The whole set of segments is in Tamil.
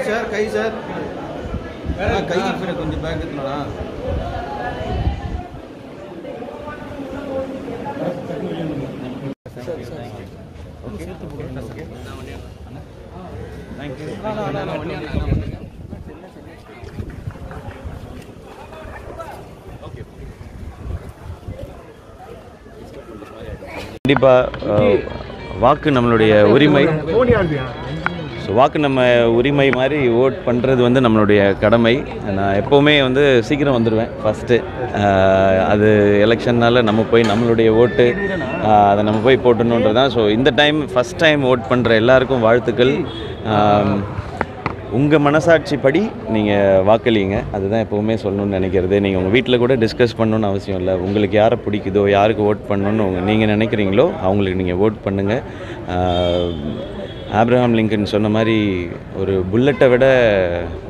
सर कई सर कई फिर कुछ बैग इतना थैंक यू வாக்கு நம்மளுடைய உரிமை. ஸோ வாக்கு நம்ம உரிமை மாதிரி ஓட் பண்ணுறது வந்து நம்மளுடைய கடமை. நான் எப்போவுமே வந்து சீக்கிரம் வந்துடுவேன் ஃபஸ்ட்டு. அது எலெக்ஷன்னால் நம்ம போய் நம்மளுடைய ஓட்டு அதை நம்ம போய் போட்டணுன்றது தான். ஸோ இந்த டைம் ஃபஸ்ட் டைம் ஓட் பண்ணுற எல்லாருக்கும் வாழ்த்துக்கள். உங்கள் மனசாட்சிப்படி நீங்கள் வாக்களிங்க, அதுதான் எப்போவுமே சொல்லணும்னு நினைக்கிறது. நீங்கள் உங்கள் வீட்டில் கூட டிஸ்கஸ் பண்ணணுன்னு அவசியம் இல்லை. உங்களுக்கு யாரை பிடிக்குதோ, யாருக்கு ஓட் பண்ணணுன்னு நீங்கள் நினைக்கிறீங்களோ அவங்களுக்கு நீங்கள் ஓட் பண்ணுங்கள். ஆப்ரஹாம் லிங்கன் சொன்ன மாதிரி ஒரு புல்லட்டை விட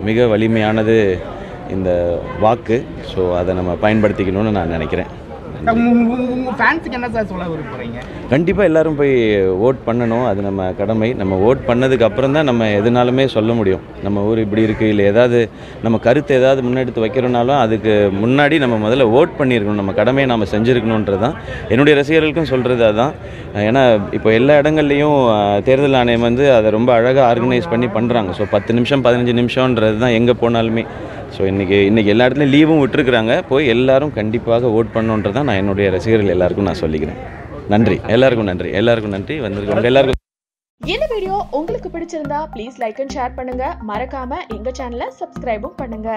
மிக வலிமையானது இந்த வாக்கு. ஸோ அதை நம்ம பயன்படுத்திக்கணும்னு நான் நினைக்கிறேன். கண்டிப்பாக எல்லோரும் போய் ஓட் பண்ணணும், அது நம்ம கடமை. நம்ம ஓட் பண்ணதுக்கு அப்புறம் தான் நம்ம எதுனாலுமே சொல்ல முடியும் நம்ம ஊர் இப்படி இருக்குது, இல்லை ஏதாவது நம்ம கருத்து ஏதாவது முன்னெடுத்து வைக்கிறோனாலும் அதுக்கு முன்னாடி நம்ம முதல்ல ஓட் பண்ணியிருக்கணும். நம்ம கடமையை நம்ம செஞ்சுருக்கணுன்றது தான் என்னுடைய ரசிகர்களுக்கும் சொல்கிறது. அதுதான். ஏன்னா இப்போ எல்லா இடங்கள்லையும் தேர்தல் ஆணையம் வந்து அதை ரொம்ப அழகாக ஆர்கனைஸ் பண்ணி பண்ணுறாங்க. ஸோ 10 நிமிஷம் 15 நிமிஷம்ன்றது தான் எங்கே போனாலுமே. ஸோ இன்றைக்கி எல்லா இடத்துலையும் லீவும் விட்டுருக்குறாங்க. போய் எல்லோரும் கண்டிப்பாக ஓட் பண்ணணுன்றது தான் நான் என்னுடைய ரசிகர்கள் எல்லாருக்கும் நான் சொல்லிக்கிறேன். நன்றி, எல்லாருக்கும் நன்றி வந்திருக்கோங்க எல்லாருக்கும். இந்த வீடியோ உங்களுக்கு பிடிச்சிருந்தா ப்ளீஸ் லைக் அண்ட் ஷேர் பண்ணுங்க. மறக்காம எங்க சேனலை சப்ஸ்கிரைபும் பண்ணுங்க.